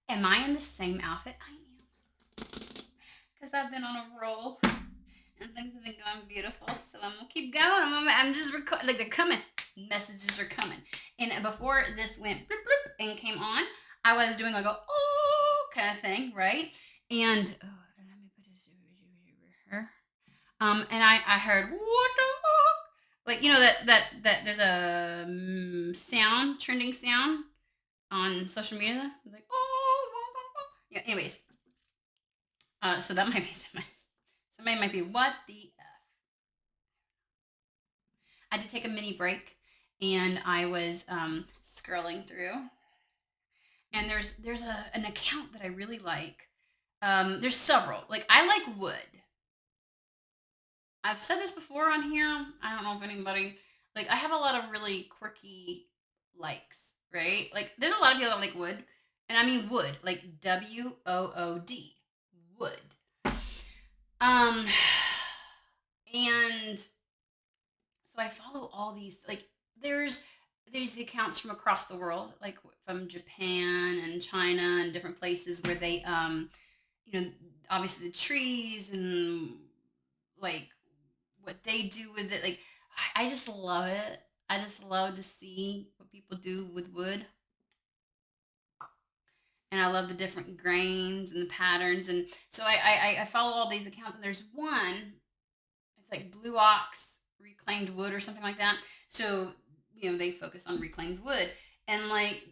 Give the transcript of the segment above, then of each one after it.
Am I in the same outfit? I am. Because I've been on a roll and things have been going beautiful. So I'm going to keep going. I'm just recording. Like they're coming. Messages are coming. And before this went bloop, bloop, and came on, I was doing like a oh kind of thing, right? And let me put this over here. And I heard what the fuck? Like that there's a sound trending sound on social media like yeah. Anyways, so that might be somebody might be what the f. I did take a mini break, and I was scrolling through, and there's an account that I really like. There's several. Like I like wood. I've said this before on here. I don't know if anybody like. I have a lot of really quirky likes, right? Like there's a lot of people that like wood, and I mean wood, like WOOD, wood. Um, and so I follow all these like there's accounts from across the world, like from Japan and China and different places where they you know obviously the trees and like what they do with it. Like I just love it. I just love to see what people do with wood, and I love the different grains and the patterns. And so I follow all these accounts, and there's one. It's like Blue Ox Reclaimed Wood or something like that. So they focus on reclaimed wood, and like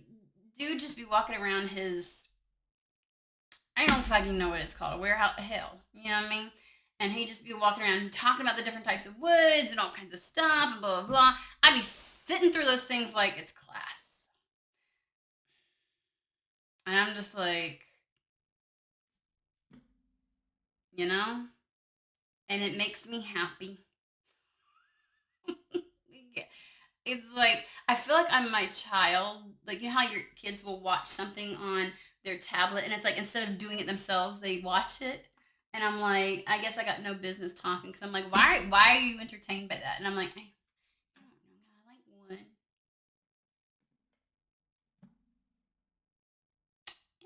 dude just be walking around his I don't fucking know what it's called, a warehouse, hell, you know what I mean? And he just be walking around talking about the different types of woods and all kinds of stuff and blah blah blah. I'd be sitting through those things like it's class, and I'm just like, you know, and it makes me happy. Yeah. It's like I feel like I'm my child. Like you know how your kids will watch something on their tablet, and it's like instead of doing it themselves, they watch it. And I'm like, I guess I got no business talking because I'm like, why are you entertained by that? And I'm like, I don't know, I like one.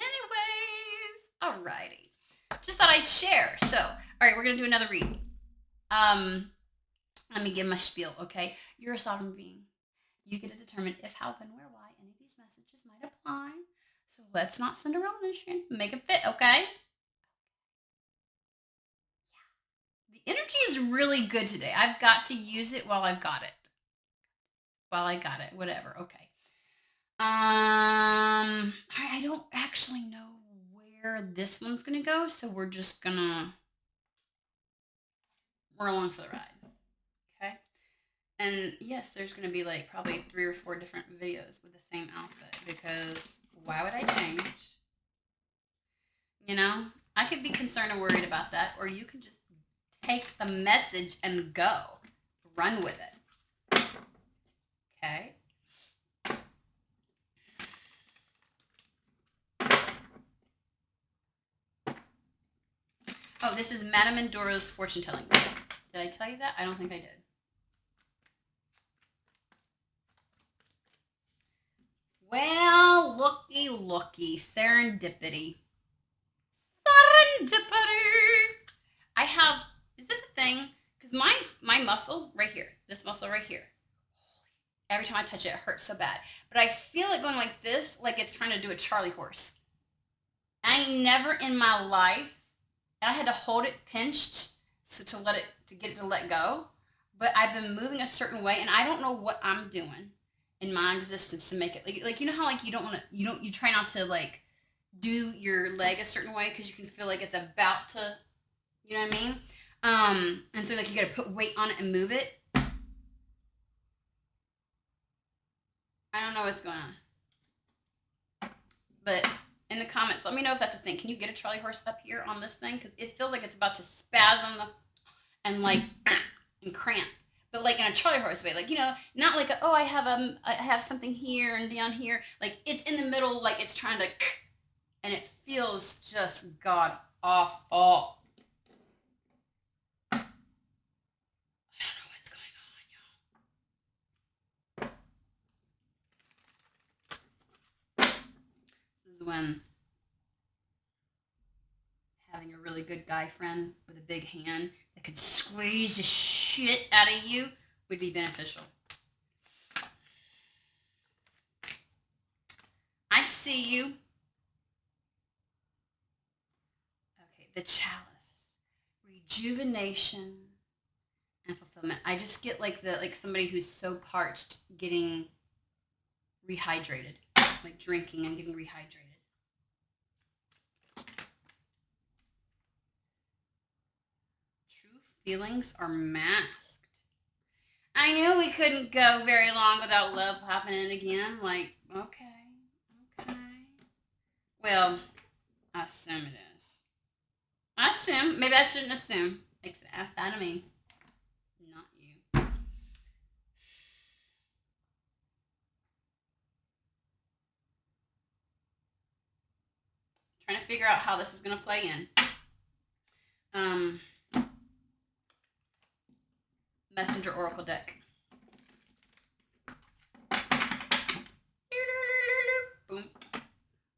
Anyways, alrighty. Just thought I'd share. So, all right, we're gonna do another read. Um, Let me give my spiel. Okay, you're a sovereign being. You get to determine if, how, when, where, why any of these messages might apply. So let's not Cinderella this shit. Make it fit, okay? The energy is really good today. I've got to use it while I've got it. While I got it, whatever. Okay. I don't actually know where this one's gonna go, so we're along for the ride. Okay. And yes, there's gonna be like probably 3 or 4 different videos with the same outfit because why would I change? You know, I could be concerned or worried about that, or you can just take the message and go, run with it. Okay. Oh, this is Madame Endoro's fortune telling. Did I tell you that? I don't think I did. Well, looky, serendipity. Serendipity. I have. Is this a thing? Because my muscle right here, this muscle right here, every time I touch it, it hurts so bad. But I feel it going like this, like it's trying to do a Charlie horse. I never in my life, and I had to hold it pinched so to get it to let go. But I've been moving a certain way, and I don't know what I'm doing in my existence to make it like you know how like you don't want to you try not to like do your leg a certain way because you can feel like it's about to, you know what I mean? And so like you got to put weight on it and move it. I don't know what's going on, but in the comments, let me know if that's a thing. Can you get a Charlie horse up here on this thing? Because it feels like it's about to spasm and like and cramp, but like in a Charlie horse way, like not like I have something here and down here. Like it's in the middle, like it's trying to, and it feels just god awful. I don't know what's going on, y'all. This is when having a really good guy friend with a big hand that could squeeze the shit out of you would be beneficial. I see you. Okay, the chalice. Rejuvenation and fulfillment. I just get like somebody who's so parched getting rehydrated. Like drinking and getting rehydrated. True feelings are masked. I knew we couldn't go very long without love happening again. Like, okay. Well, I assume it is. I assume. Maybe I shouldn't assume. It's outside of me. Not you. Trying to figure out how this is going to play in. Messenger Oracle deck. Boom.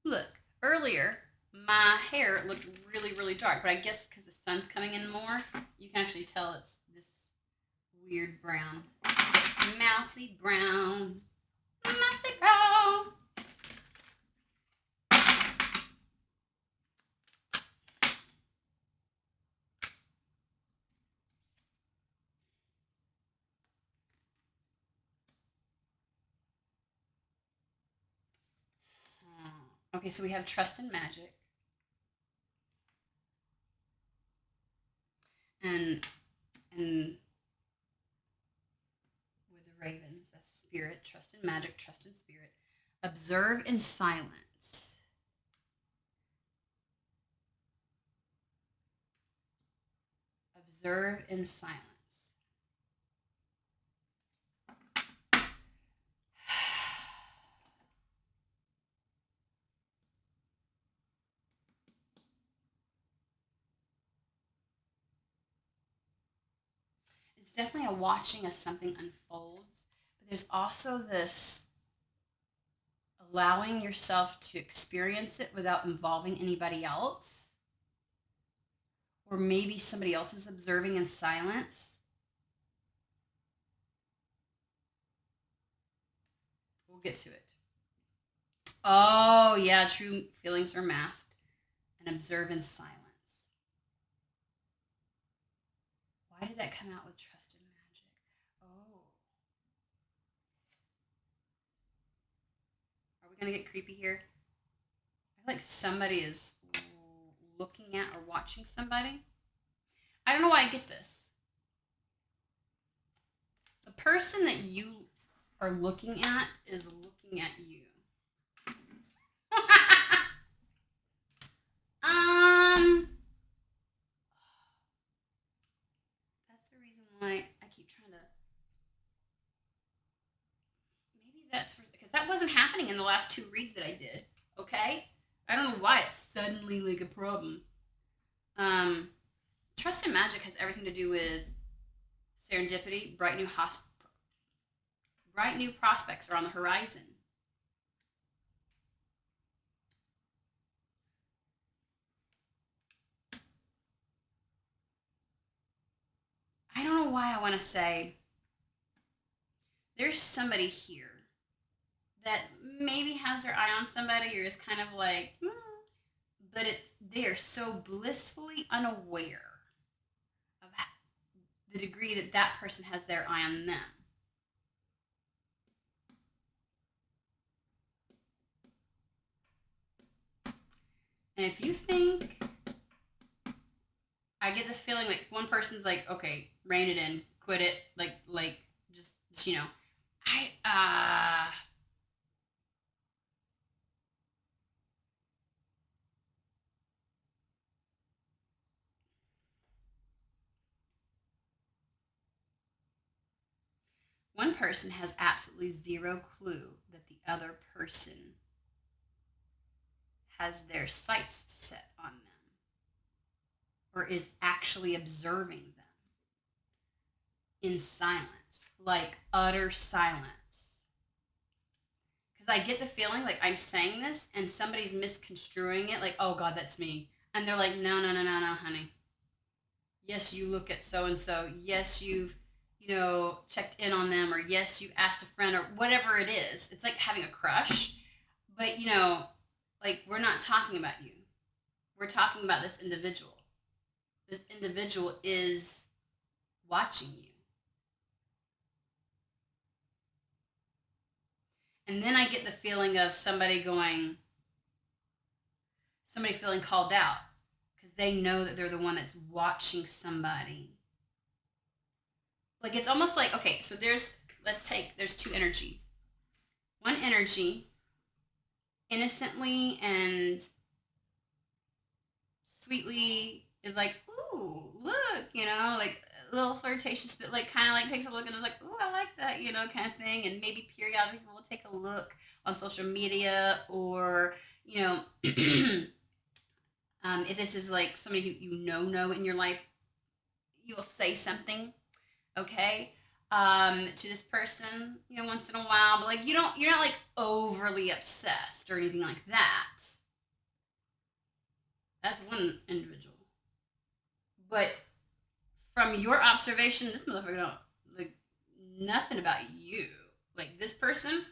Look, earlier my hair looked really, really dark, but I guess because the sun's coming in more, you can actually tell it's this weird brown. Mousy brown. Mousy brown. Okay, so we have trust and magic. And with the ravens, that's spirit, trust and magic, trust and spirit. Observe in silence. Observe in silence. It's definitely a watching as something unfolds, but there's also this allowing yourself to experience it without involving anybody else, or maybe somebody else is observing in silence. We'll get to it. Oh, yeah, true feelings are masked and observe in silence. Why did that come out with trust and magic? Oh. Are we going to get creepy here? I feel like somebody is looking at or watching somebody. I don't know why I get this. The person that you are looking at is looking at you. That's the reason why I keep trying to. Maybe that's because that wasn't happening in the last 2 reads that I did. Okay, I don't know why it's suddenly like a problem. Trust and magic has everything to do with serendipity. Bright new prospects are on the horizon. I don't know why I want to say there's somebody here that maybe has their eye on somebody or is kind of like, but they're so blissfully unaware of the degree that that person has their eye on them. And if you think, I get the feeling like one person's like, okay, rein it in, quit it, like just you know, one person has absolutely zero clue that the other person has their sights set on them or is actually observing them in silence, like utter silence. Because I get the feeling like I'm saying this and somebody's misconstruing it, like, oh God, that's me. And they're like, no, no, no, no, no, honey. Yes, you look at so and so. Yes, you've, checked in on them, or yes, you asked a friend, or whatever it is. It's like having a crush, but like we're not talking about you. We're talking about this individual. This individual is watching you. And then I get the feeling of somebody feeling called out because they know that they're the one that's watching somebody. Like it's almost like, okay, so there's two energies. One energy innocently and sweetly is like, ooh, look, like a little flirtatious, but like kind of like takes a look and is like, ooh, I like that, kind of thing. And maybe periodically we'll take a look on social media or, you know, if this is like somebody who know in your life, you'll say something, okay, to this person, once in a while, but like you're not like overly obsessed or anything like that. That's one individual. But from your observation, this motherfucker don't like nothing about you. Like this person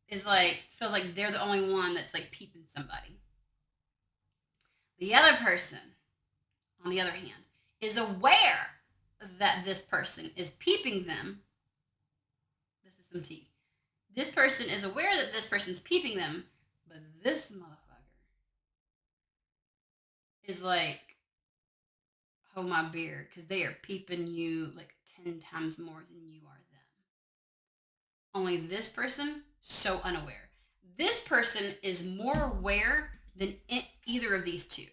is like feels like they're the only one that's like peeping somebody. The other person, on the other hand, is aware that this person is peeping them. This is some tea. This person is aware that this person's peeping them, but this motherfucker is like, hold my beer, because they are peeping you like 10 times more than you are them. Only this person, so unaware. This person is more aware than either of these two.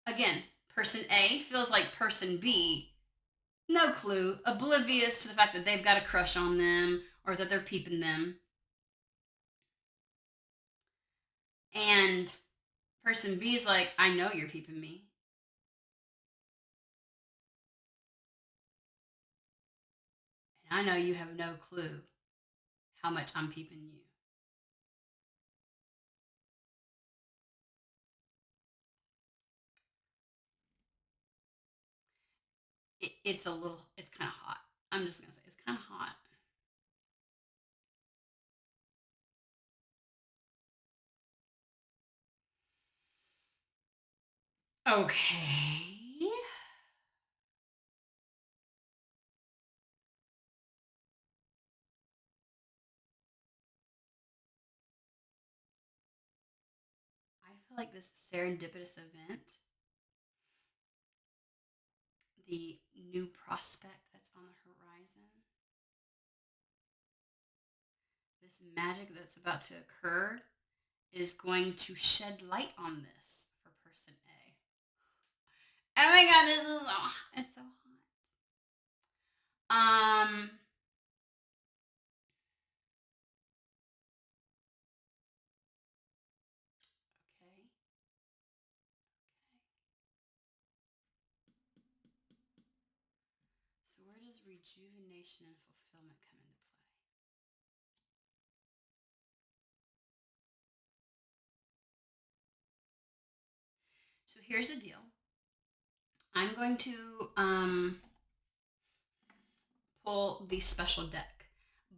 Again, person A feels like person B, no clue, oblivious to the fact that they've got a crush on them or that they're peeping them. And person B is like, I know you're peeping me. And I know you have no clue how much I'm peeping you. It's it's kind of hot. I'm just going to say it's kind of hot. Okay. I feel like this serendipitous event, the new prospect that's on the horizon, this magic that's about to occur is going to shed light on this for person A. Oh my god, this is it's so hot. Okay. So where does rejuvenation and fulfillment come into play? So here's the deal. I'm going to pull the special deck,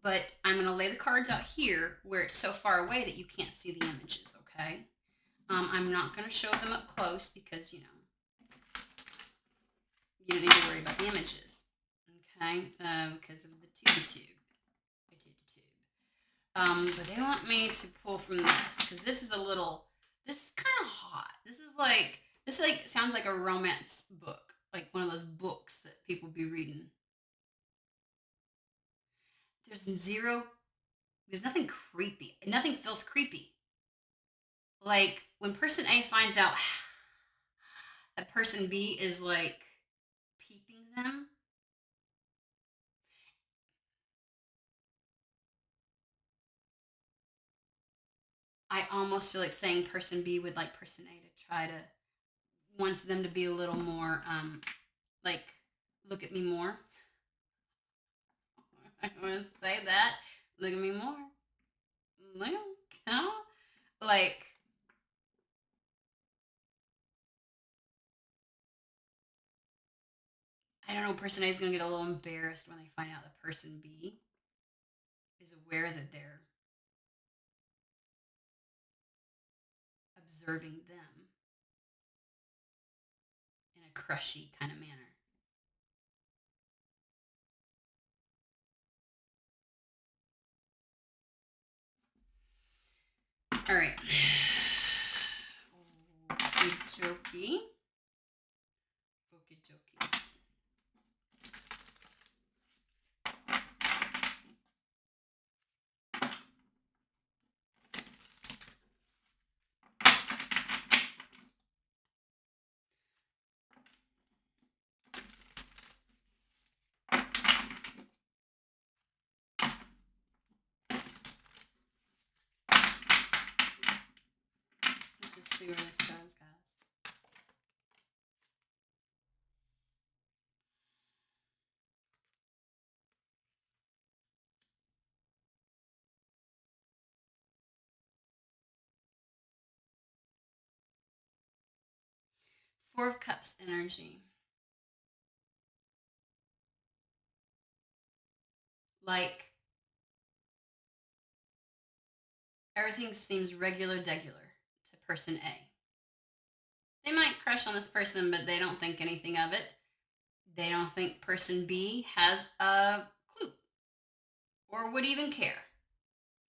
but I'm going to lay the cards out here where it's so far away that you can't see the images, okay? I'm not going to show them up close because, you don't need to worry about the images, okay? Because of the tube. But they want me to pull from this because this is kind of hot. This like sounds like a romance book, like one of those books that people be reading. There's zero, there's nothing creepy. Nothing feels creepy. Like when person A finds out that person B is like peeping them, I almost feel like saying person B would like person A to try to wants them to be a little more like look at me more. I want to say that. Look at me more. Look, like know person A is going to get a little embarrassed when they find out that person B is aware that they're observing them in a crushy kind of manner. All right. Okie dokie. Okie dokie. 'See where this goes, guys. Four of Cups energy. Like, everything seems regular degular to person A. They might crush on this person, but they don't think anything of it. They don't think person B has a clue or would even care.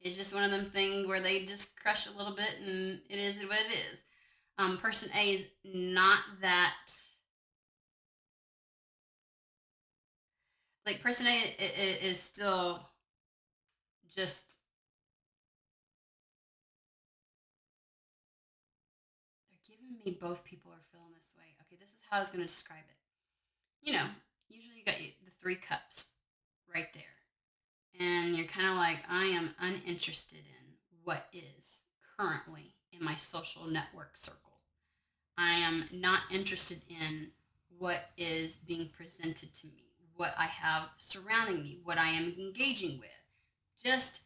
It's just one of them things where they just crush a little bit and it is what it is. Person A is not that. Like, person A is still just. They're giving me both people are feeling this way. Okay, this is how I was going to describe it. Usually you got the 3 cups right there. And you're kind of like, I am uninterested in what is currently in my social network circle. I am not interested in what is being presented to me, what I have surrounding me, what I am engaging with. Just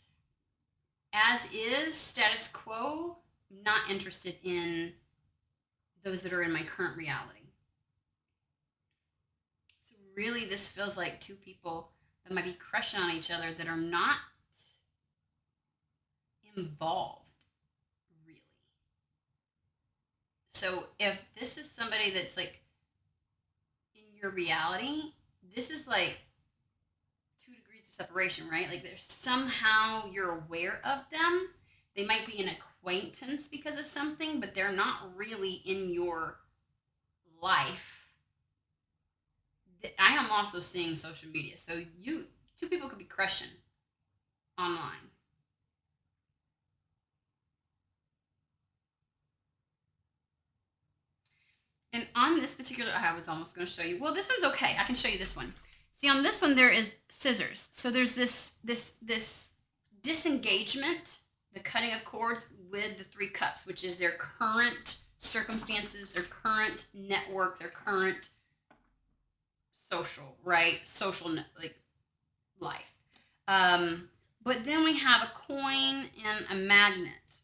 as is, status quo, not interested in those that are in my current reality. So really, this feels like 2 people that might be crushing on each other that are not involved, really. So if this is somebody that's like in your reality, this is like 2 degrees of separation, right? Like, there's somehow you're aware of them. They might be an acquaintance because of something, but they're not really in your life. I am also seeing social media. So 2 people could be crushing online. And on this particular, I was almost going to show you. Well, this one's okay. I can show you this one. See, on this one, there is scissors. So there's this disengagement, the cutting of cords with the 3 cups, which is their current circumstances, their current network, their current social, right? Social, like, life. But then we have a coin and a magnet.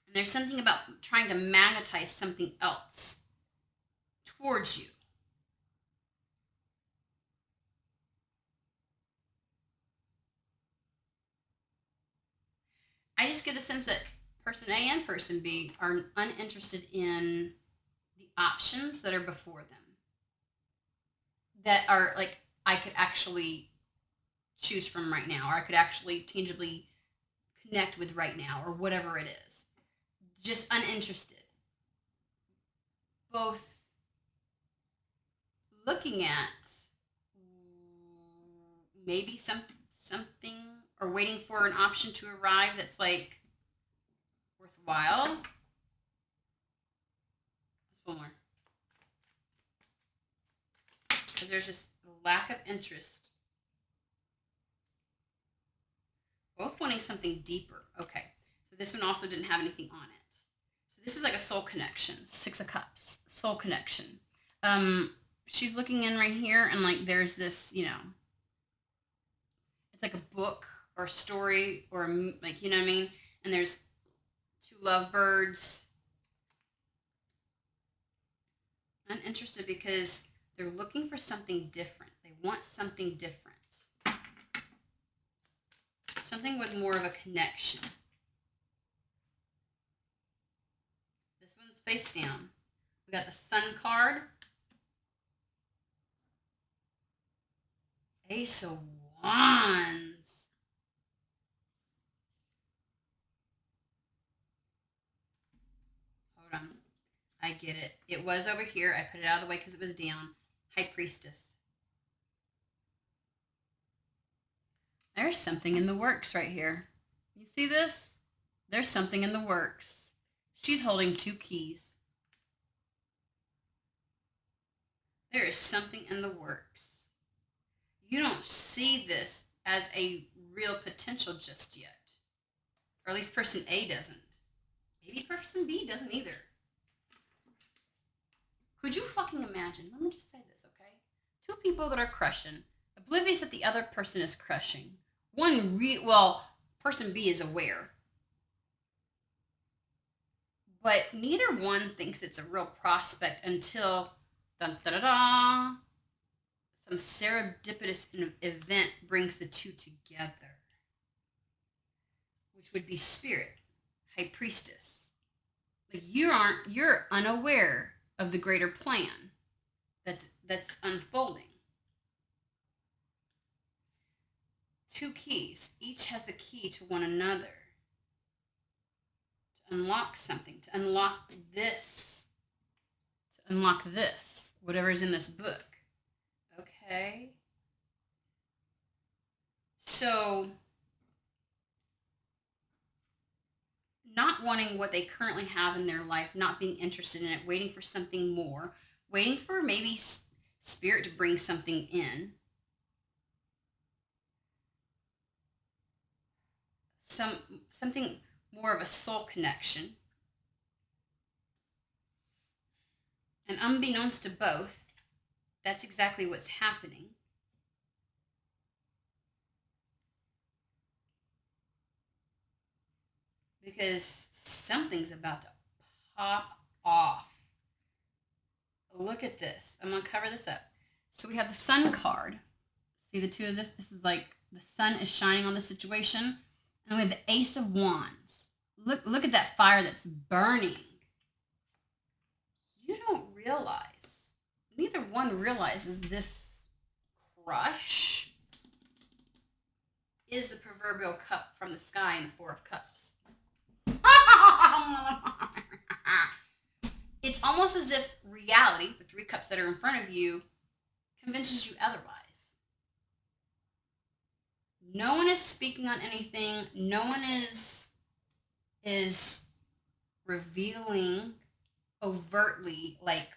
And there's something about trying to magnetize something else towards you. I just get a sense that person A and person B are uninterested in the options that are before them. That are like, I could actually choose from right now, or I could actually tangibly connect with right now, or whatever it is. Just uninterested. Both looking at maybe something, or waiting for an option to arrive that's like worthwhile. Let's one more. Because there's just a lack of interest. Both wanting something deeper. Okay. So this one also didn't have anything on it. So this is like a soul connection. 6 of Cups. Soul connection. She's looking in right here, and like there's this, it's like a book or a story, or like, you know what I mean? And there's 2 lovebirds. Uninterested because They're looking for something different. They want something different. Something with more of a connection. This one's face down. We got the Sun card. Ace of Wands. Hold on. I get it. It was over here. I put it out of the way because it was down. High Priestess. There's something in the works right here. You see this? There's something in the works. She's holding 2 keys. There is something in the works. You don't see this as a real potential just yet. Or at least person A doesn't. Maybe person B doesn't either. Could you fucking imagine? Let me just say this, okay? 2 people that are crushing, oblivious that the other person is crushing. Person B is aware. But neither one thinks it's a real prospect until dun, da, da, da, some serendipitous event brings the 2 together, which would be Spirit, High Priestess. Like you're unaware of the greater plan that's unfolding. 2 keys, each has the key to one another. To unlock something, to unlock this, whatever's in this book. Okay. So, not wanting what they currently have in their life, not being interested in it, waiting for something more, waiting for maybe Spirit to bring something in. Something more of a soul connection. And unbeknownst to both, that's exactly what's happening. Because something's about to pop off. Look at this. I'm going to cover this up. So we have the Sun card. See the 2 of this? This is like the sun is shining on the situation. And we have the Ace of Wands. Look at that fire that's burning. You don't realize, neither one realizes this crush is the proverbial cup from the sky in the 4 of Cups. It's almost as if reality, the 3 cups that are in front of you, convinces you otherwise. No one is speaking on anything. No one is revealing overtly, like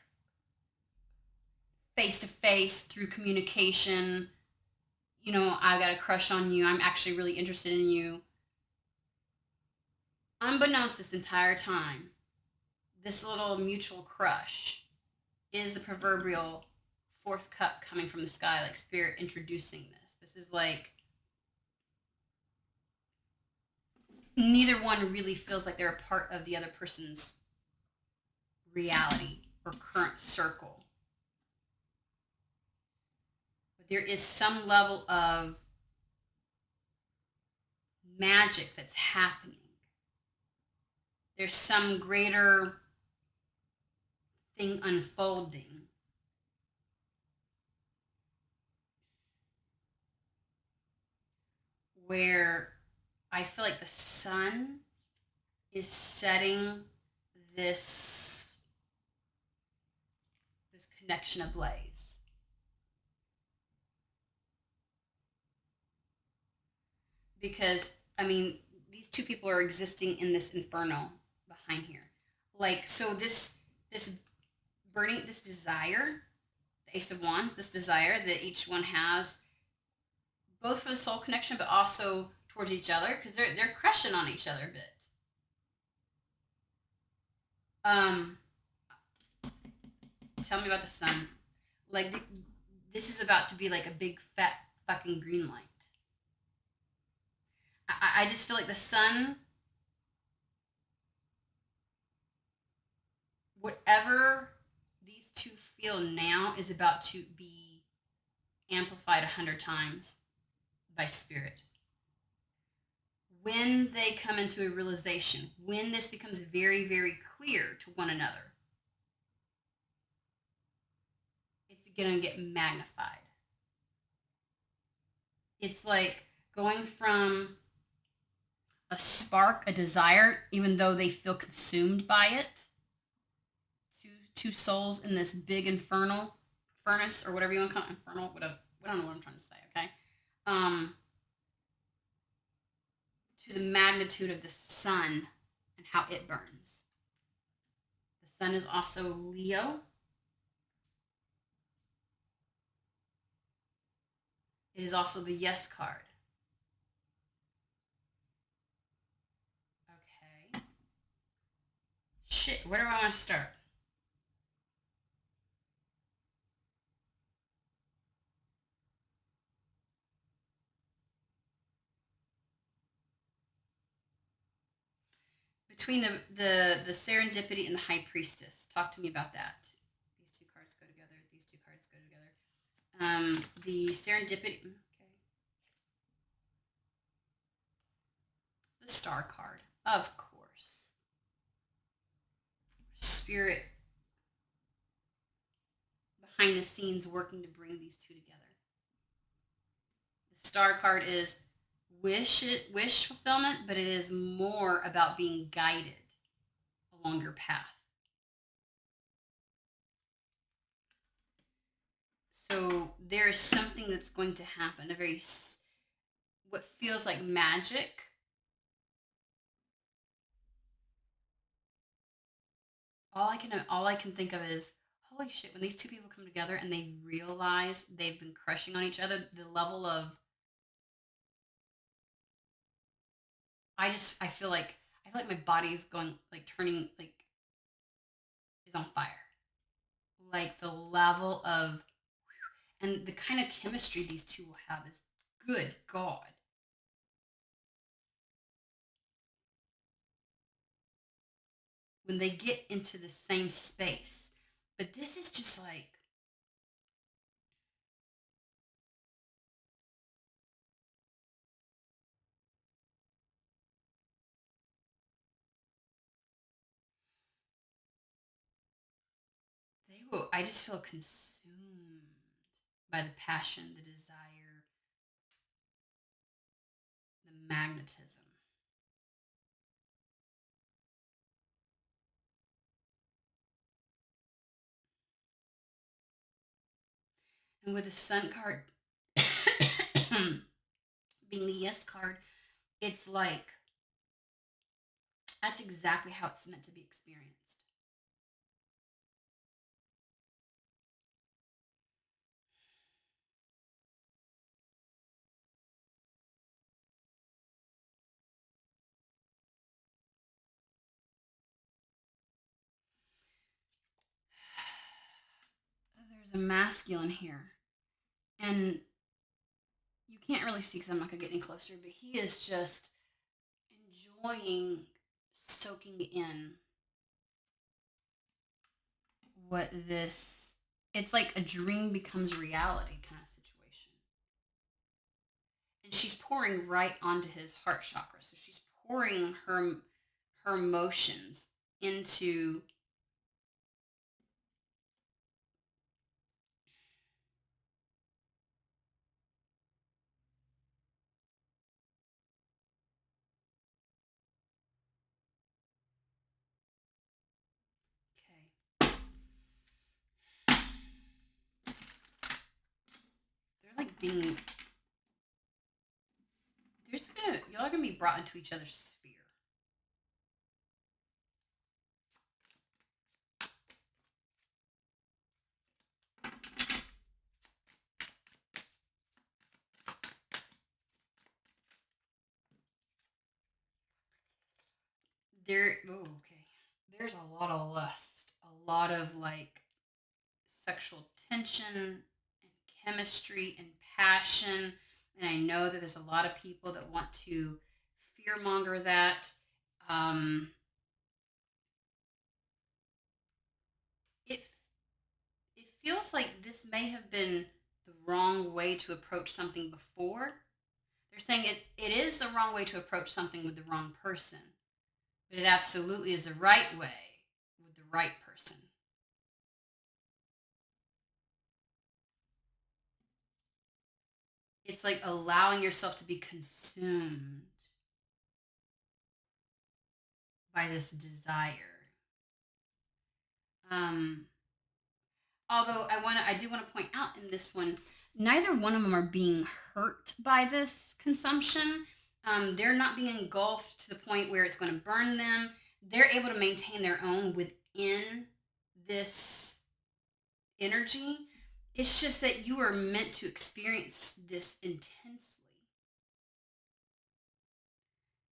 face to face through communication. I got a crush on you. I'm actually really interested in you. Unbeknownst this entire time, this little mutual crush is the proverbial 4th cup coming from the sky, like Spirit introducing this. This is like neither one really feels like they're a part of the other person's reality or current circle. But there is some level of magic that's happening. There's some greater thing unfolding. Where I feel like the sun is setting this connection ablaze. Because, these 2 people are existing in this inferno behind here. Like, so this burning, this desire, the Ace of Wands, this desire that each one has, both for the soul connection, but also towards each other, because they're crushing on each other a bit. Tell me about the sun. Like, this is about to be like a big fat fucking green light. I just feel like the sun, whatever these 2 feel now is about to be amplified 100 times by spirit. When they come into a realization, when this becomes very, very clear to one another, it's going to get magnified. It's like going from a spark, a desire, even though they feel consumed by it, to two souls in this big infernal furnace, or whatever you want to call it, infernal, whatever. I don't know what I'm trying to say, okay? To the magnitude of the sun and how it burns. The sun is also Leo. It is also the yes card. Okay. Shit, where do I want to start? Between the serendipity and the high priestess. Talk to me about that. These two cards go together. These two cards go together. The serendipity. Okay. The star card, of course. Spirit behind the scenes working to bring these two together. The star card is wish fulfillment, but it is more about being guided along your path. So there is something that's going to happen, a very what feels like magic. All I can think of is, holy shit, when these two people come together and they realize they've been crushing on each other, the level of I feel like my body's going like turning like is on fire. Like the level of and the kind of chemistry these two will have is good God. When they get into the same space. But this is just like I just feel consumed by the passion, the desire, the magnetism. And with the sun card being the yes card, it's like that's exactly how it's meant to be experienced. There's a masculine here. And you can't really see because I'm not going to get any closer, but he is just enjoying soaking in what this it's like a dream becomes reality kind of situation. And she's pouring right onto his heart chakra. So she's pouring her emotions into okay. They're like being y'all are gonna be brought into each other's sphere. Okay. There's a lot of lust, a lot of like sexual tension and chemistry and passion. And I know that there's a lot of people that want to fearmonger that. Um, it it feels like this may have been the wrong way to approach something before. They're saying it is the wrong way to approach something with the wrong person, but it absolutely is the right way with the right person. It's like allowing yourself to be consumed by this desire. Um, Although I do want to point out in this one, neither one of them are being hurt by this consumption. They're not being engulfed to the point where it's going to burn them. They're able to maintain their own within this energy. It's just that you are meant to experience this intensely.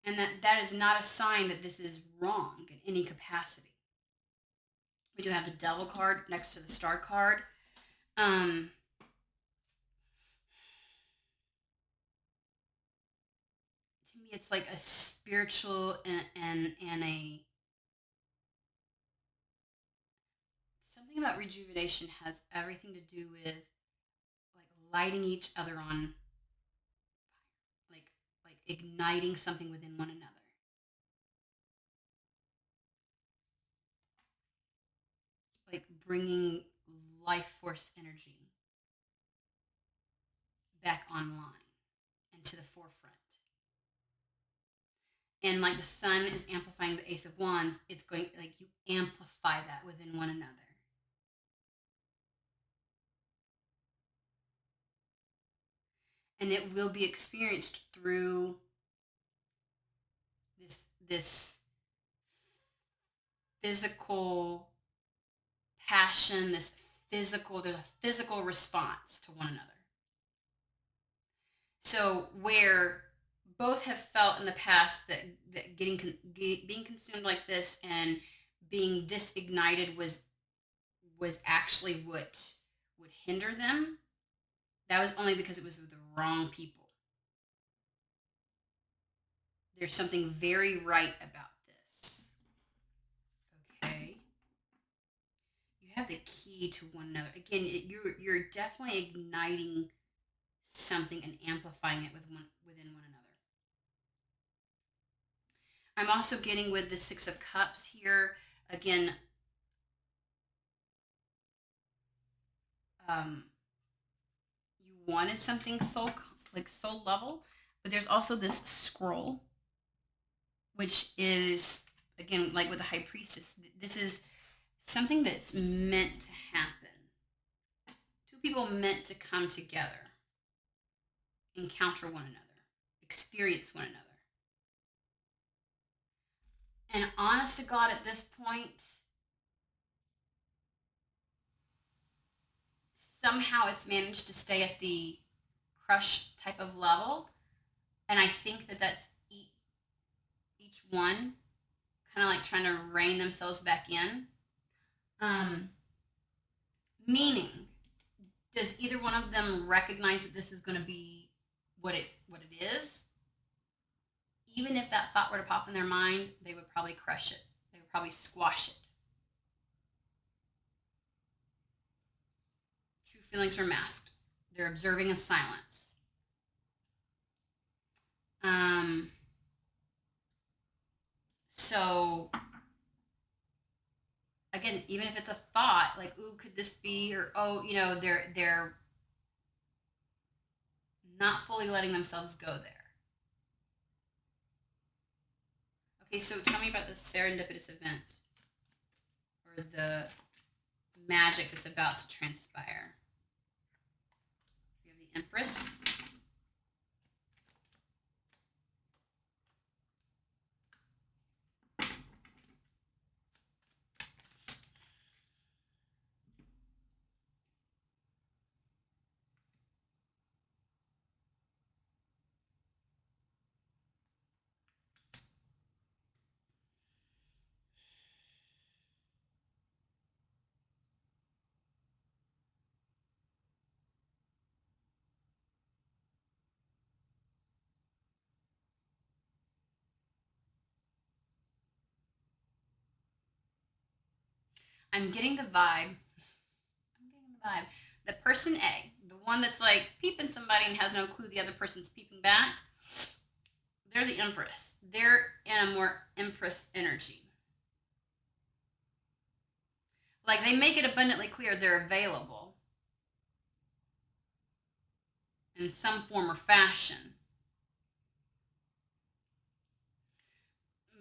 And that is not a sign that this is wrong in any capacity. We do have the devil card next to the star card. Um, to me, it's like a spiritual and a something about rejuvenation has everything to do with like lighting each other on, like like igniting something within one another, like bringing life force energy back online and to the forefront. And like the sun is amplifying the ace of wands, it's going like you amplify that within one another. And it will be experienced through this physical passion, there's a physical response to one another. So where both have felt in the past that being consumed like this and being this ignited was actually what would hinder them. That was only because it was with the wrong people. There's something very right about this. Okay. You have the key to one another. Again, you're definitely igniting something and amplifying it within one another. I'm also getting with the Six of Cups here. Again, you wanted something soul level, but there's also this scroll, which is again like with the High Priestess. This is something that's meant to happen. Two people meant to come together, encounter one another, experience one another. And honest to God, at this point, somehow it's managed to stay at the crush type of level. And I think that's each one kind of like trying to rein themselves back in. Um, Meaning, does either one of them recognize that this is going to be what it is? Even if that thought were to pop in their mind, they would probably crush it. They would probably squash it. True feelings are masked. They're observing in silence. So again, even if it's a thought, like, ooh, could this be, or oh, they're not fully letting themselves go there. Okay, so tell me about the serendipitous event or the magic that's about to transpire. We have the Empress. I'm getting the vibe. vibe. The person A, the one that's like peeping somebody and has no clue the other person's peeping back, they're the Empress. They're in a more Empress energy. Like they make it abundantly clear they're available in some form or fashion.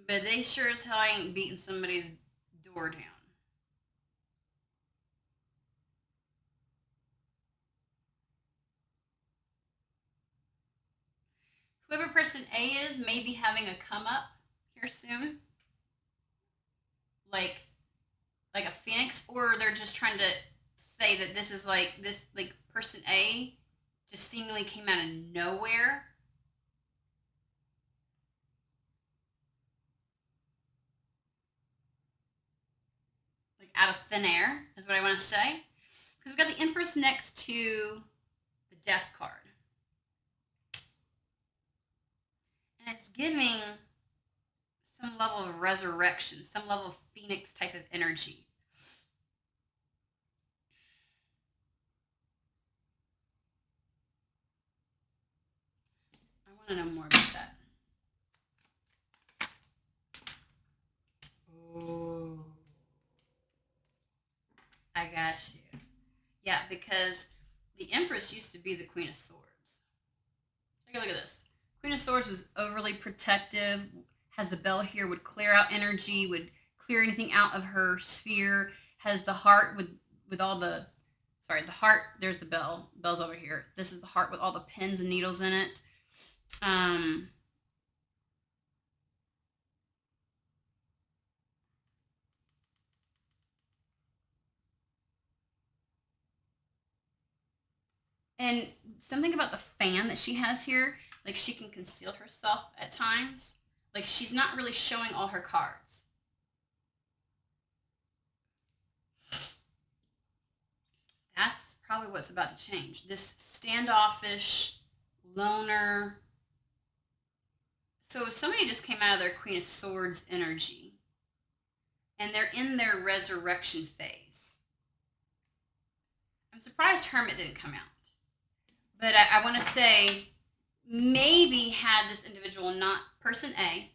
But they sure as hell ain't beating somebody's door down. Whoever person A is may be having a come up here soon. Like a phoenix, or they're just trying to say that this is like this like person A just seemingly came out of nowhere. Like out of thin air is what I want to say. Because we've got the Empress next to the Death card. And it's giving some level of resurrection, some level of phoenix type of energy. I want to know more about that. Oh, I got you. Yeah, because the Empress used to be the Queen of Swords. Take a look at this. Queen of Swords was overly protective, has the bell here, would clear out energy, would clear anything out of her sphere, has the heart with all the, sorry, the heart, there's the bell. The bell's over here. This is the heart with all the pins and needles in it. And something about the fan that she has here, like she can conceal herself at times. Like she's not really showing all her cards. That's probably what's about to change. This standoffish, loner. So if somebody just came out of their Queen of Swords energy and they're in their resurrection phase, I'm surprised Hermit didn't come out. But I want to say maybe had this individual, not person A,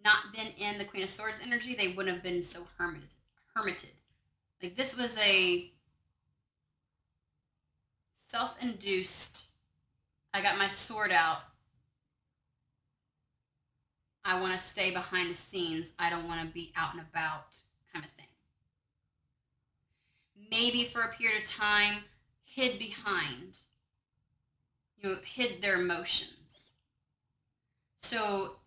not been in the Queen of Swords energy, they wouldn't have been so hermited. Like this was a self-induced, I got my sword out, I want to stay behind the scenes, I don't want to be out and about kind of thing. Maybe for a period of time hid behind, hid their emotions. So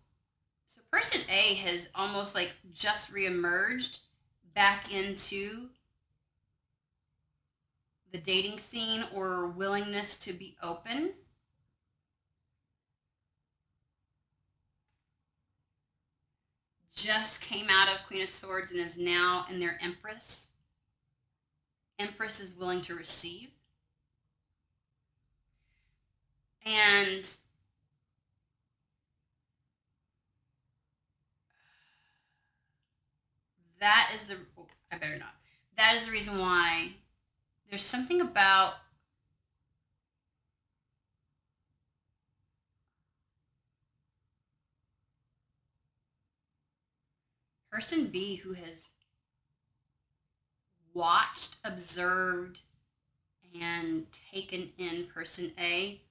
person A has almost like just reemerged back into the dating scene or willingness to be open. Just came out of Queen of Swords and is now in their Empress. Empress is willing to receive. And that is I better not. That is the reason why there's something about person B who has watched, observed, and taken in person A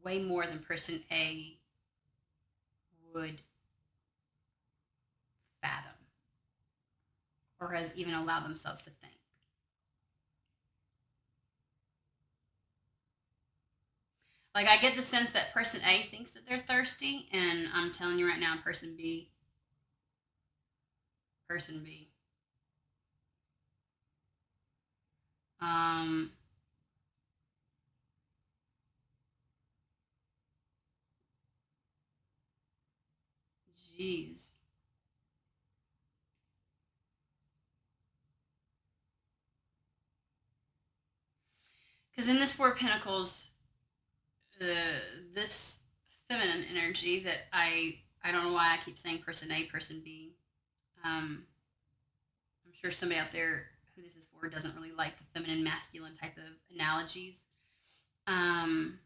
way more than person A would fathom or has even allowed themselves to think. Like I get the sense that person A thinks that they're thirsty, and I'm telling you right now, person B. Um, Jeez. Because in this Four of Pentacles, this feminine energy that I don't know why I keep saying person A, person B. I'm sure somebody out there who this is for doesn't really like the feminine masculine type of analogies. Um,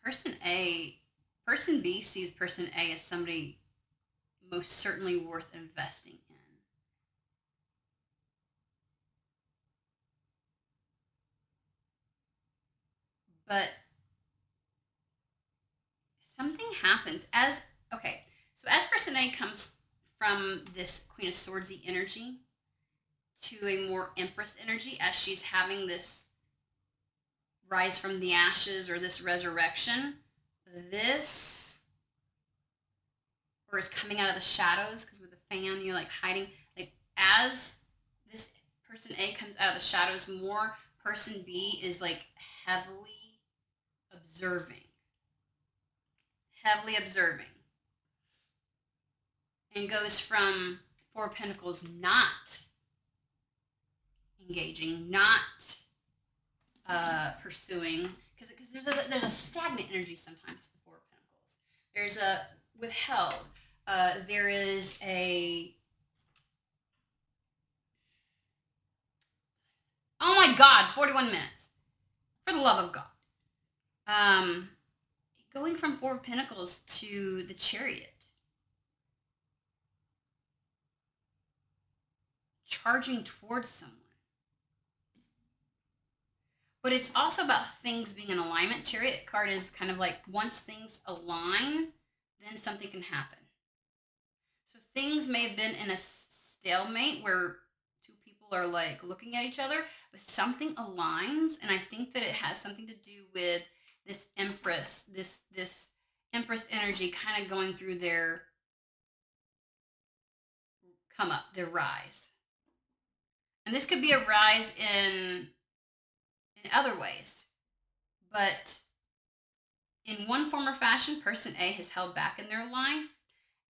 person A, person B sees person A as somebody most certainly worth investing in. But something happens as okay. So as person A comes from this Queen of Swordsy energy to a more Empress energy, as she's having this rise from the ashes or this resurrection, this or is coming out of the shadows because with the fan you're like hiding. Like as this person A comes out of the shadows, more person B is like heavily observing, heavily observing, and goes from Four of Pentacles not engaging, not pursuing, because there's a stagnant energy sometimes to the Four of Pentacles. There's a withheld. There is a oh my God, 41 minutes. For the love of God. Going from Four of Pentacles to the Chariot. Charging towards someone. But it's also about things being in alignment. Chariot card is kind of like once things align, then something can happen. So things may have been in a stalemate where two people are like looking at each other, but something aligns, and I think that it has something to do with this Empress, this Empress energy kind of going through their come up, their rise. And this could be a rise in other ways. But in one form or fashion, person A has held back in their life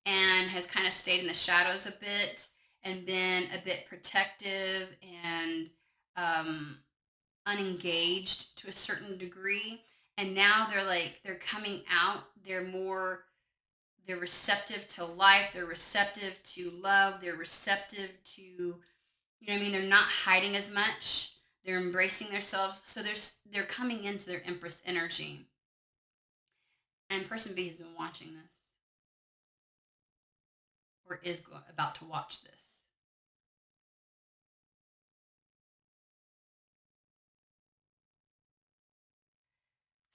and has kind of stayed in the shadows a bit and been a bit protective and unengaged to a certain degree. And now they're coming out. They're receptive to life. They're receptive to love. They're receptive to, you know what I mean? They're not hiding as much. They're embracing themselves. So they're coming into their Empress energy. And person B has been watching this or is about to watch this.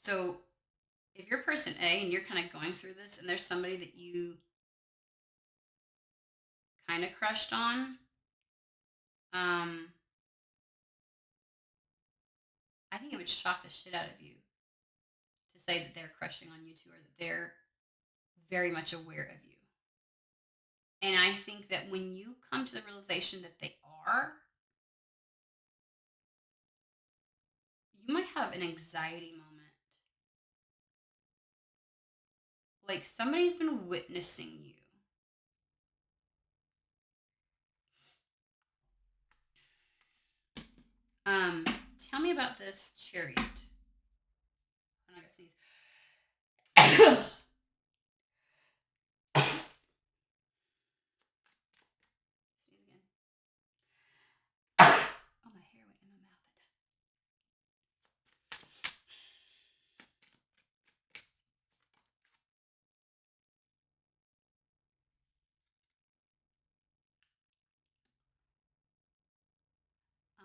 So if you're person A and you're kind of going through this and there's somebody that you kind of crushed on, I think it would shock the shit out of you to say that they're crushing on you too or that they're very much aware of you. And I think that when you come to the realization that they are, you might have an anxiety moment. Like somebody's been witnessing you. Tell me about this Chariot. I'm not gonna sneeze. Sneeze again. Oh, my hair went in my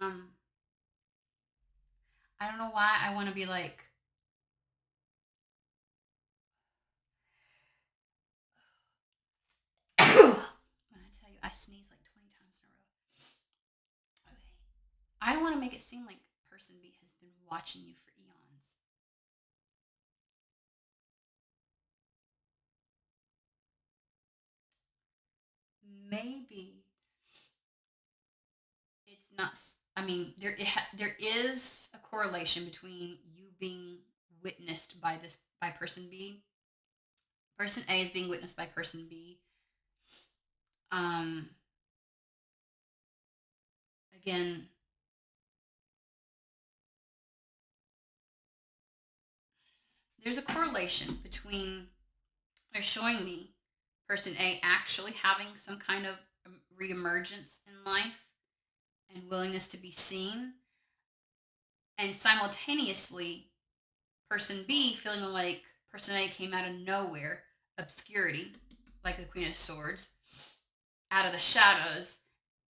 mouth. I don't know why I want to be like, when I tell you I sneeze like 20 times in a row. Okay. I don't want to make it seem like person B has been watching you for eons. Maybe it's not. I mean, there is a correlation between you being witnessed by person B. Person A is being witnessed by person B. Um, again, there's a correlation between They're showing me person A actually having some kind of reemergence in life and willingness to be seen, and simultaneously person B feeling like person A came out of nowhere, obscurity, like the Queen of Swords, out of the shadows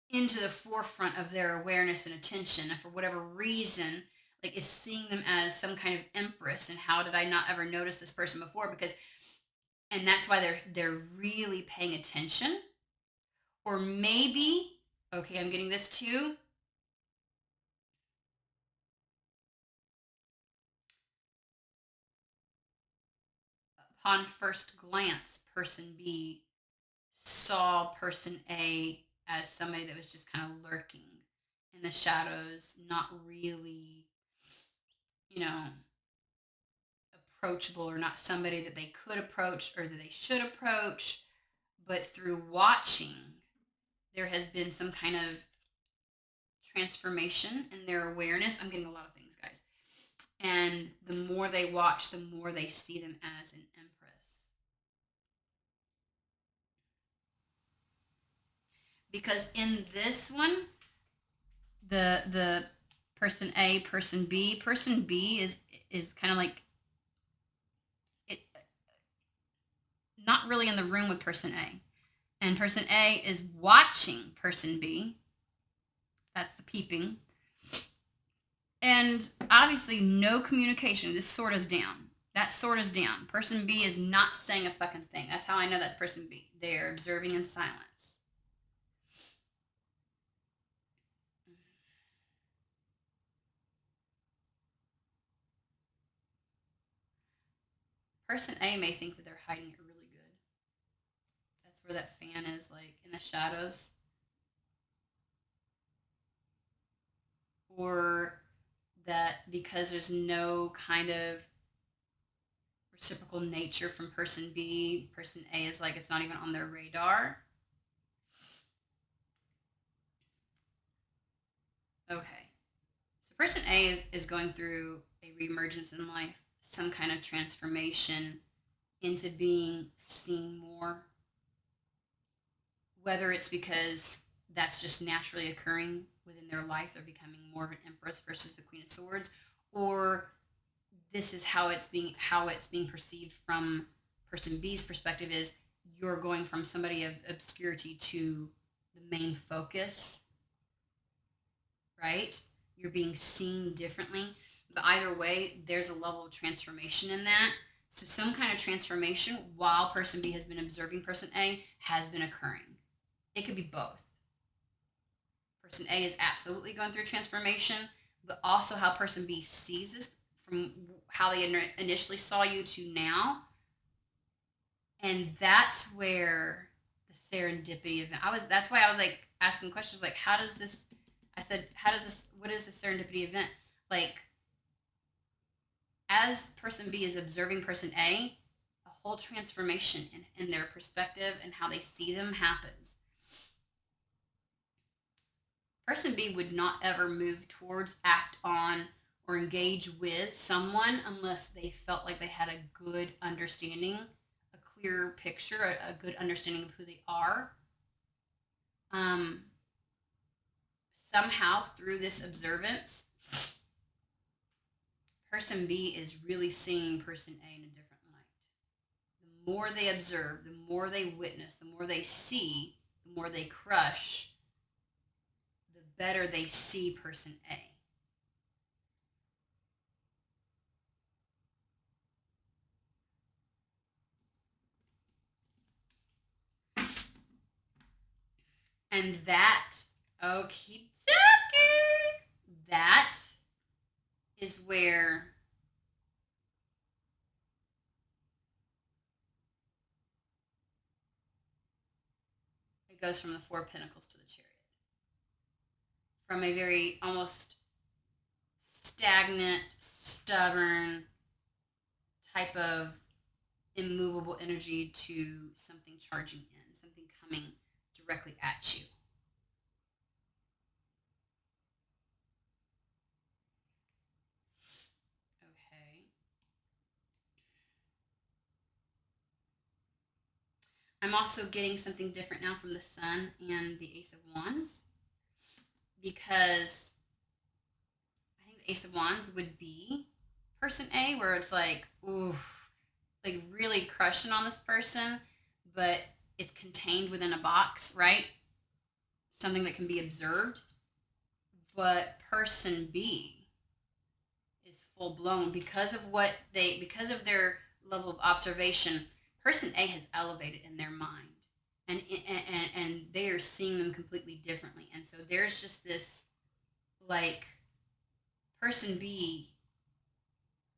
into the forefront of their awareness and attention, and for whatever reason, like is seeing them as some kind of empress. And how did I not ever notice this person before? Because, and that's why they're really paying attention. Or maybe, okay, I'm getting this too. Upon first glance, person B saw person A as somebody that was just kind of lurking in the shadows, not really, you know, approachable, or not somebody that they could approach or that they should approach. But through watching, there has been some kind of transformation in their awareness. I'm getting a lot of things, guys. And the more they watch, the more they see them as an empress. Because in this one, the person A, person B is kind of like it, not really in the room with person A, and person A is watching person B. That's the peeping, and obviously no communication. This sword is down. That sword is down. Person B is not saying a fucking thing. That's how I know that's person B. They are observing in silence. Person A may think that they're hiding it really good. That's where that fan is, like in the shadows. Or that because there's no kind of reciprocal nature from person B, person A is like it's not even on their radar. Okay. So person A is going through a reemergence in life, some kind of transformation into being seen more, whether it's because that's just naturally occurring within their life, they're becoming more of an empress versus the Queen of Swords, or this is how it's being perceived from person B's perspective, is you're going from somebody of obscurity to the main focus, right? You're being seen differently. But either way, there's a level of transformation in that. So some kind of transformation while person B has been observing person A has been occurring. It could be both. Person A is absolutely going through transformation, but also how person B sees this from how they initially saw you to now. And that's where the serendipity event. That's why I was like asking questions like, how does this? I said, how does this? What is the serendipity event? Like, as person B is observing person A, a whole transformation in their perspective and how they see them happens. Person B would not ever move towards, act on, or engage with someone unless they felt like they had a good understanding, a clear picture, a good understanding of who they are. Um, Somehow through this observance, person B is really seeing person A in a different light. The more they observe, the more they witness, the more they see, the more they crush, the better they see person A. And that, okie dokie, that is where it goes from the Four of Pentacles to the Chariot. From a very almost stagnant, stubborn type of immovable energy to something charging in, something coming directly at you. Okay. I'm also getting something different now from the Sun and the Ace of Wands, because I think the Ace of Wands would be person A, where it's like, oof, like really crushing on this person, but it's contained within a box, right? Something that can be observed. But person B is full blown because of their level of observation. Person A has elevated in their mind, and they are seeing them completely differently. And so there's just this, like, person B.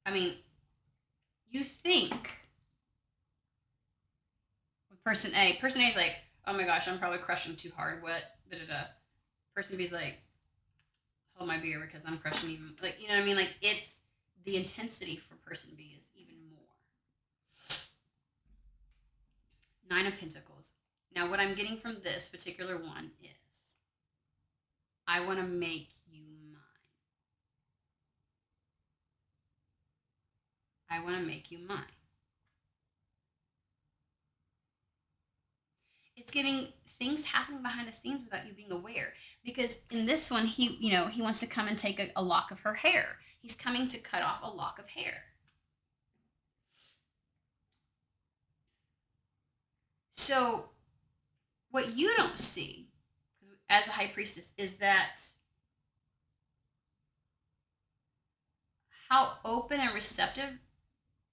I mean, you think with person A is like, oh my gosh, I'm probably crushing too hard. What? Da da da. Person B is like, hold my beer because I'm crushing even, like, you know what I mean? Like, it's the intensity for person B is even more. Nine of Pentacles. Now, what I'm getting from this particular one is, I want to make you mine. I want to make you mine. It's giving things happening behind the scenes without you being aware. Because in this one, he wants to come and take a lock of her hair. He's coming to cut off a lock of hair. So what you don't see, as the High Priestess, is that how open and receptive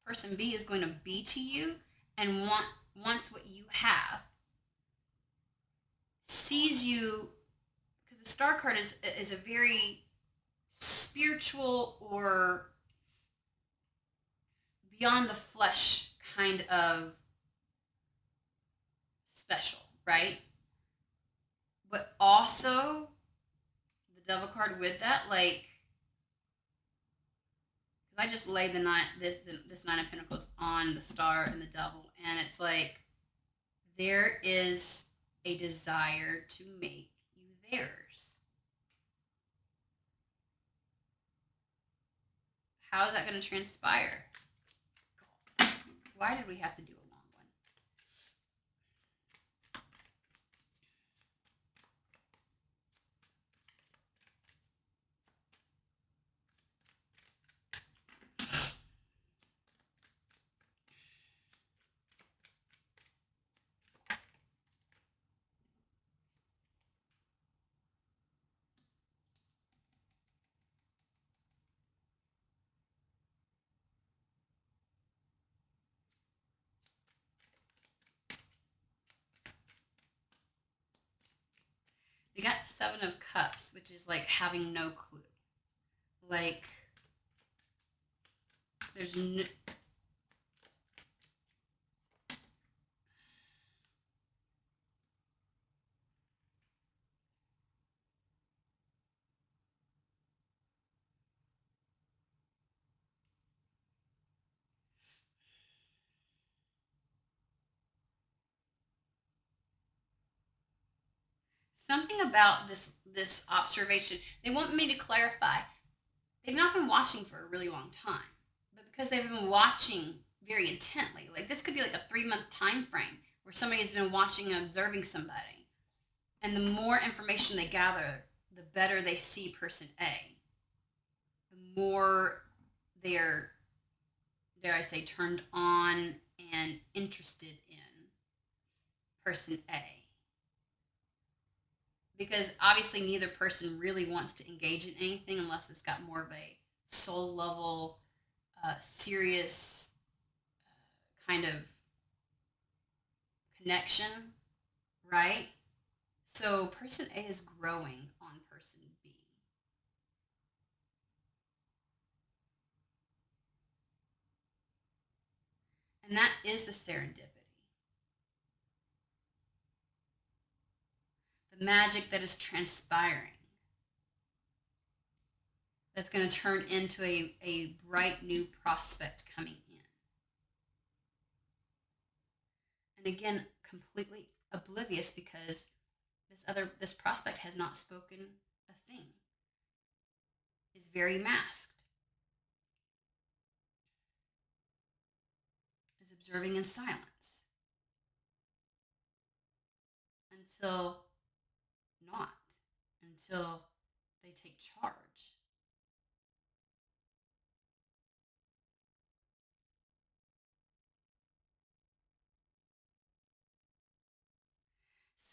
person B is going to be to you, and wants what you have, sees you, because the Star card is a very spiritual or beyond the flesh kind of special, right? But also the Devil card with that, like, because I just laid this Nine of Pentacles on the Star and the Devil, and it's like, there is a desire to make you theirs. How is that going to transpire? Why did we have to do a long one? They got Seven of Cups, which is like having no clue. Like, there's no, something about this observation. They want me to clarify. They've not been watching for a really long time, but because they've been watching very intently, like this could be like a 3-month time frame where somebody has been watching and observing somebody, and the more information they gather, the better they see person A, the more they're, dare I say, turned on and interested in person A. Because obviously neither person really wants to engage in anything unless it's got more of a soul level, serious kind of connection, right? So person A is growing on person B. And that is the serendipity. The magic that is transpiring. That's going to turn into a bright new prospect coming in. And again, completely oblivious because this prospect has not spoken a thing, is very masked, is observing in silence. until not, until they take charge.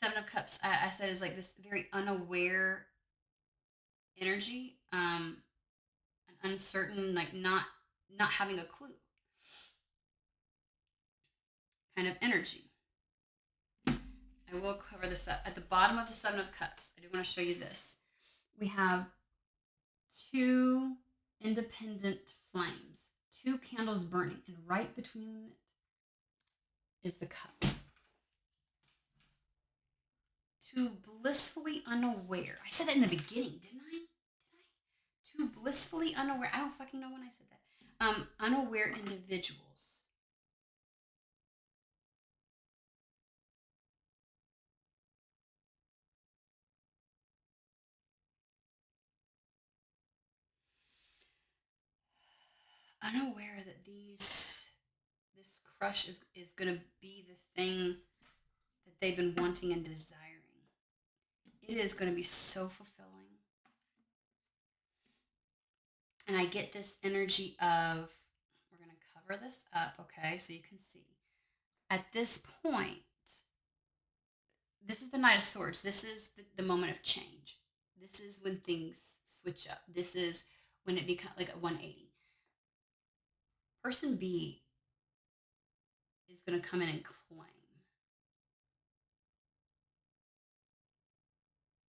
Seven of Cups, I said, is like this very unaware energy, an uncertain, like not having a clue kind of energy. I will cover this up. At the bottom of the Seven of Cups, I do want to show you this. We have two independent flames, two candles burning, and right between it is the cup. Too blissfully unaware. I said that in the beginning, didn't I? Too blissfully unaware. I don't fucking know when I said that. Unaware individuals. Unaware that this crush is gonna be the thing that they've been wanting and desiring. It is gonna be so fulfilling. And I get this energy of, we're gonna cover this up, okay, so you can see. At this point, this is the Knight of Swords. This is the moment of change. This is when things switch up. This is when it becomes like a 180. Person B is going to come in and claim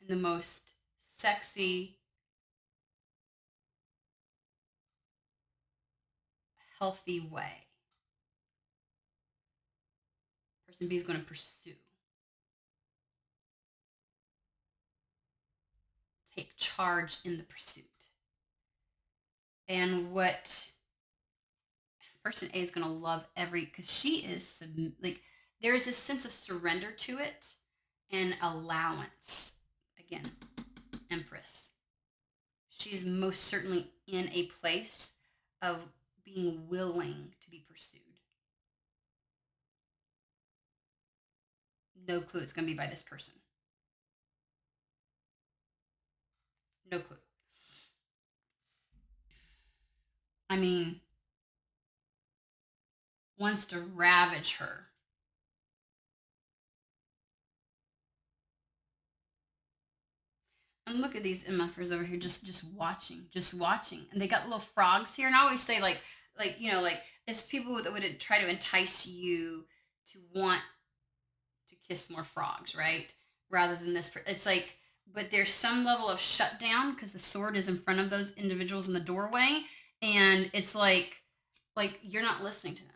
in the most sexy, healthy way. Person B is going to pursue. Take charge in the pursuit. And what person A is going to love because she is like, there is a sense of surrender to it and allowance. Again, Empress. She's most certainly in a place of being willing to be pursued. No clue it's going to be by this person. No clue. I mean, wants to ravage her. And look at these MFers over here just watching. And they got little frogs here. And I always say like it's people that would try to entice you to want to kiss more frogs, right? Rather than this. It's like, but there's some level of shutdown because the sword is in front of those individuals in the doorway. And it's like you're not listening to them.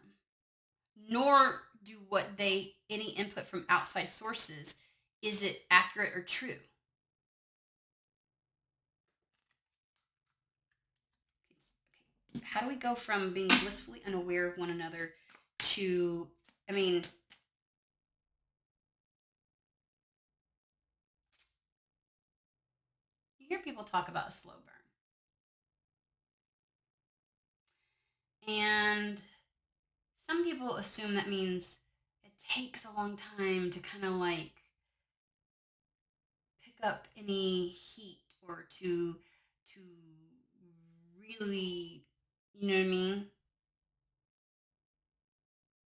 Nor do any input from outside sources, is it accurate or true? Okay. How do we go from being blissfully unaware of one another to, I mean, you hear people talk about a slow burn. And some people assume that means it takes a long time to kind of like pick up any heat or to really, you know what I mean,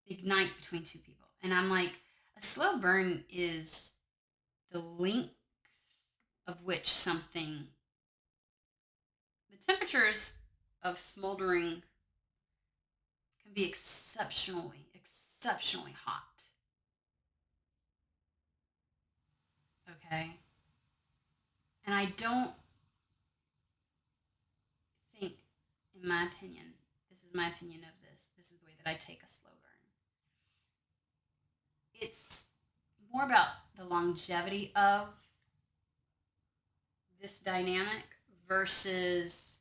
ignite between two people. And I'm like, a slow burn is the length of which something, the temperatures of smoldering can be exceptionally hot. Okay? And I don't think, in my opinion, this is my opinion of this is the way that I take a slow burn. It's more about the longevity of this dynamic versus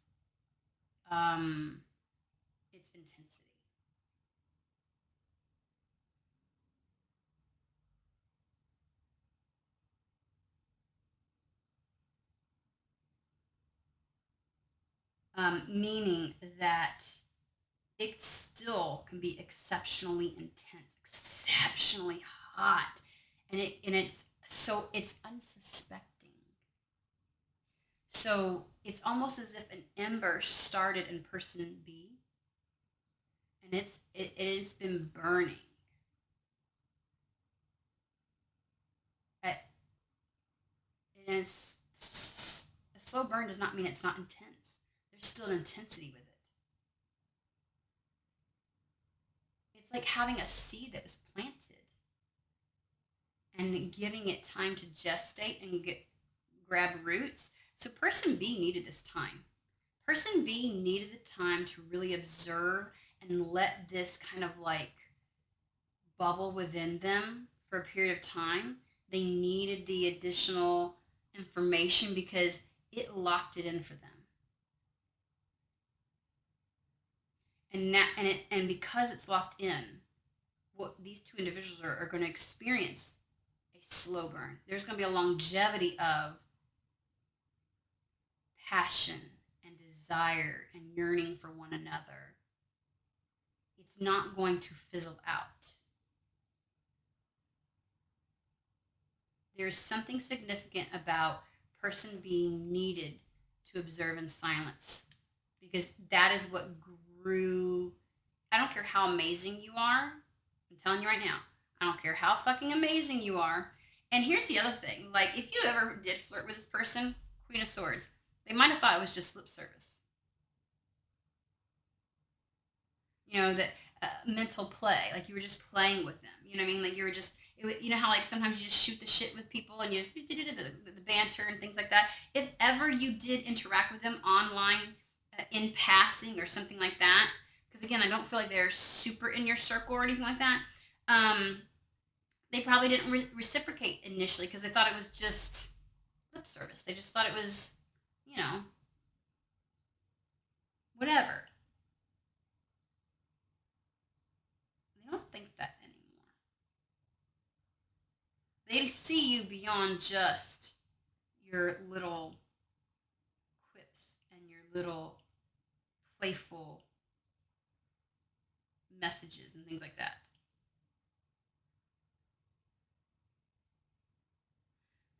its intensity. Meaning that it still can be exceptionally intense, exceptionally hot, and it's So it's unsuspecting. So it's almost as if an ember started in person B, and it's been burning. At, and it's, a slow burn does not mean it's not intense. There's still an intensity with it. It's like having a seed that was planted and giving it time to gestate and grab roots. So person B needed this time. Person B needed the time to really observe and let this kind of like bubble within them for a period of time. They needed the additional information because it locked it in for them. And because it's locked in, what these two individuals are going to experience a slow burn. There's going to be a longevity of passion and desire and yearning for one another. It's not going to fizzle out. There's something significant about person being needed to observe in silence because that is what grew. I don't care how amazing you are. I'm telling you right now, I don't care how fucking amazing you are. And here's the other thing. Like, if you ever did flirt with this person, Queen of Swords, they might have thought it was just lip service. You know, that mental play. Like, you were just playing with them. You know what I mean? Like, you were just, you know how, like, sometimes you just shoot the shit with people and you just, the banter and things like that. If ever you did interact with them online in passing or something like that, because again, I don't feel like they're super in your circle or anything like that. They probably didn't reciprocate initially because they thought it was just lip service. They just thought it was, you know, whatever. They don't think that anymore. They see you beyond just your little quips and your little playful messages and things like that.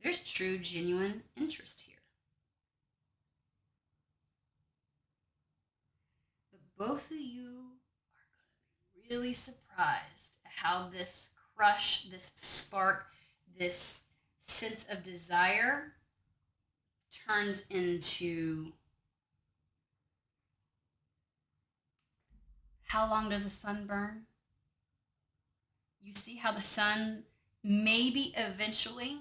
There's true, genuine interest here. But both of you are going to be really surprised at how this crush, this spark, this sense of desire turns into how long does the sun burn? You see how the sun, maybe eventually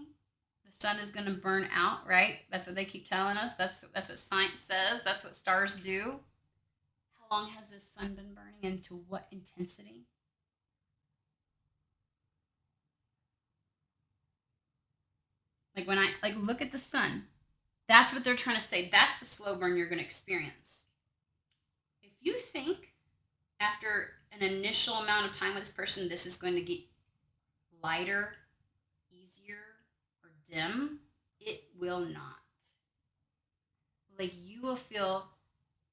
the sun is going to burn out, right? That's what they keep telling us. That's what science says. That's what stars do. How long has this sun been burning and to what intensity? Like when I like look at the sun, that's what they're trying to say. That's the slow burn you're going to experience. If you think after an initial amount of time with this person, this is going to get lighter, easier, or dim, it will not. Like you will feel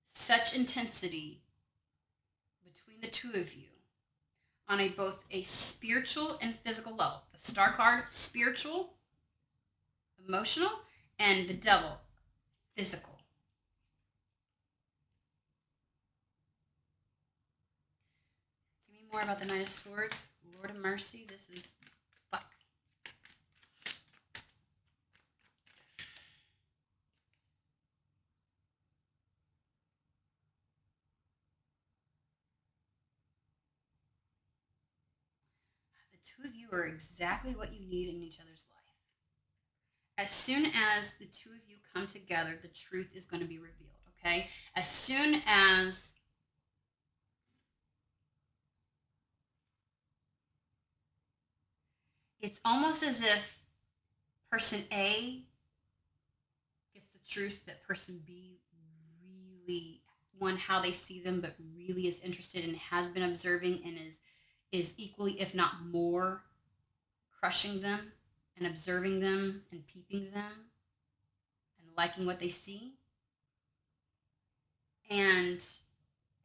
such intensity between the two of you on both a spiritual and physical level. The star card, spiritual, emotional, and the devil, physical. Give me more about the Knight of Swords. Lord of Mercy, this is fuck. The two of you are exactly what you need in each other's life. As soon as the two of you come together, the truth is going to be revealed, okay? As soon as it's almost as if person A gets the truth that person B really, one, how they see them, but really is interested and has been observing and is equally, if not more, crushing them and observing them and peeping them and liking what they see. And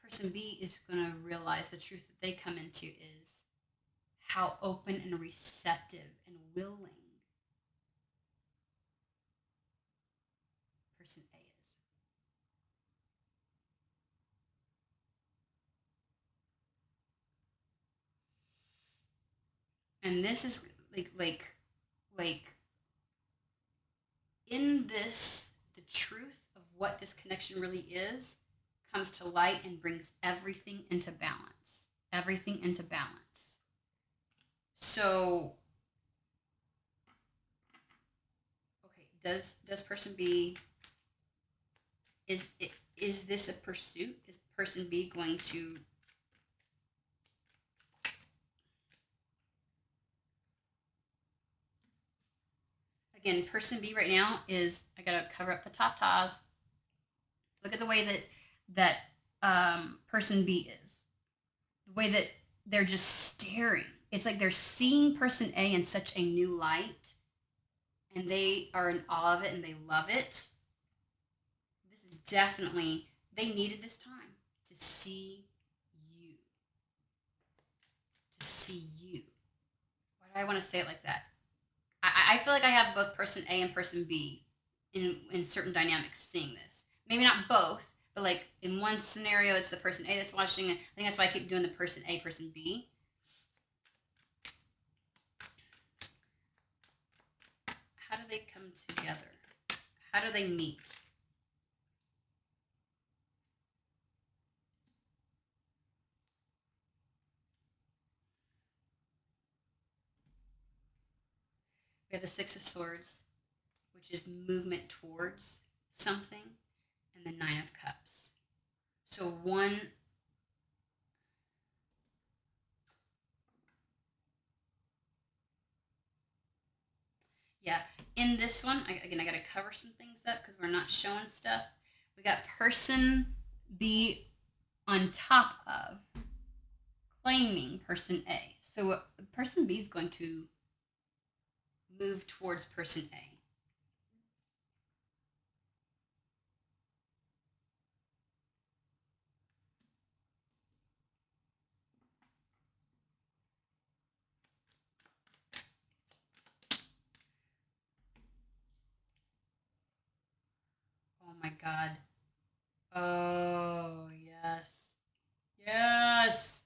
person B is going to realize the truth that they come into is how open and receptive and willing And this is like in this, the truth of what this connection really is comes to light and brings everything into balance. Everything into balance. So, okay, does person B, is is this a pursuit? Is person B going to, again, person B right now is, I gotta cover up the top ties. Look at the way that person B is. The way that they're just staring. It's like they're seeing person A in such a new light, and they are in awe of it and they love it. This is definitely, they needed this time to see you. To see you. Why do I want to say it like that? I feel like I have both person A and person B in certain dynamics seeing this. Maybe not both, but like in one scenario, it's the person A that's watching it. I think that's why I keep doing the person A, person B. How do they come together? How do they meet? We have the Six of Swords, which is movement towards something, and the Nine of Cups. So one, yeah, in this one, again, I got to cover some things up because we're not showing stuff. We got person B on top of claiming person A. So person B is going to move towards person A. Oh my God. Oh, yes. Yes.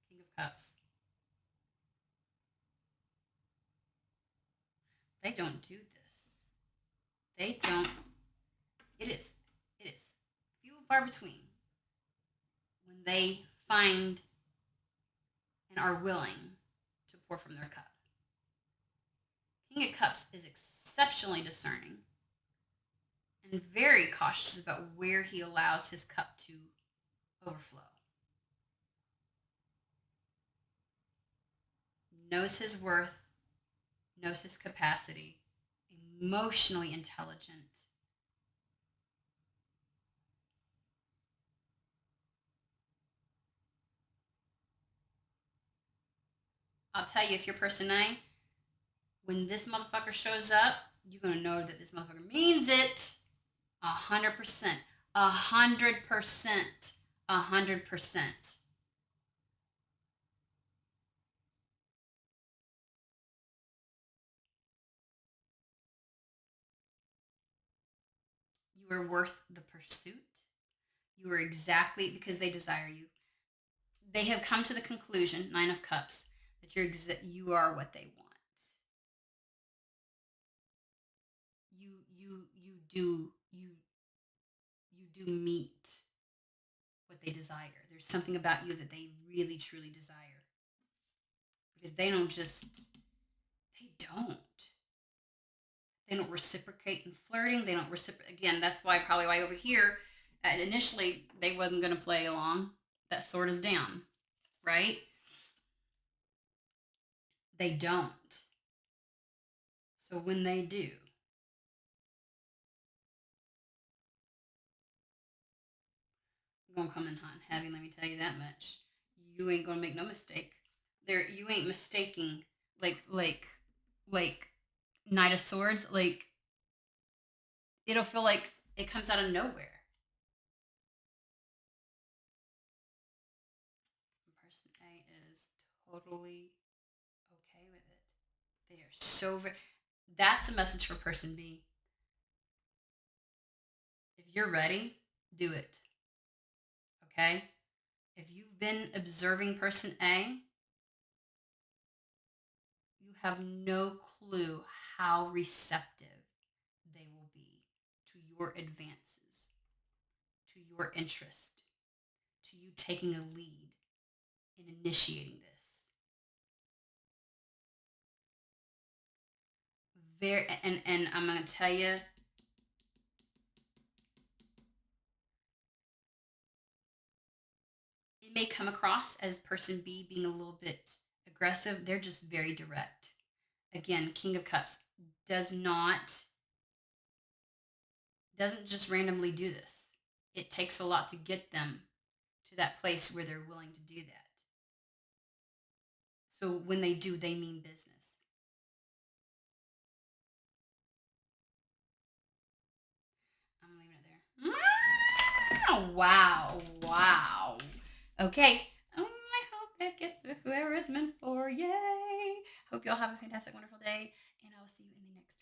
King of Cups. They don't do this. They don't. It is few and far between when they find and are willing to pour from their cup. King of Cups is exceptionally discerning and very cautious about where he allows his cup to overflow. Knows his worth, knows his capacity, emotionally intelligent. I'll tell you, if you're person A, when this motherfucker shows up, you're gonna know that this motherfucker means it. 100%. 100%. 100%. You are worth the pursuit. You are exactly, because they desire you. They have come to the conclusion, Nine of Cups, that you are what they want. You do meet what they desire. There's something about you that they really truly desire. Because they don't reciprocate in flirting. They don't reciprocate. Again, that's probably why over here, initially they wasn't going to play along. That sword is down, right? They don't. So when they do, I'm gonna come in hot and heavy. Let me tell you that much. You ain't gonna make no mistake. You ain't mistaking like Knight of Swords. Like it'll feel like it comes out of nowhere. Person A is totally okay with it. They are so very. That's a message for person B. If you're ready, do it. Okay? If you've been observing person A, have no clue how receptive they will be to your advances, to your interest, to you taking a lead in initiating this. And I'm going to tell you, it may come across as person B being a little bit aggressive. They're just very direct. Again, King of Cups doesn't just randomly do this. It takes a lot to get them to that place where they're willing to do that. So when they do, they mean business. I'm leaving it there. Wow. Okay. I hope that gets where it's meant for. Yay. Hope y'all have a fantastic, wonderful day. And I will see you in the next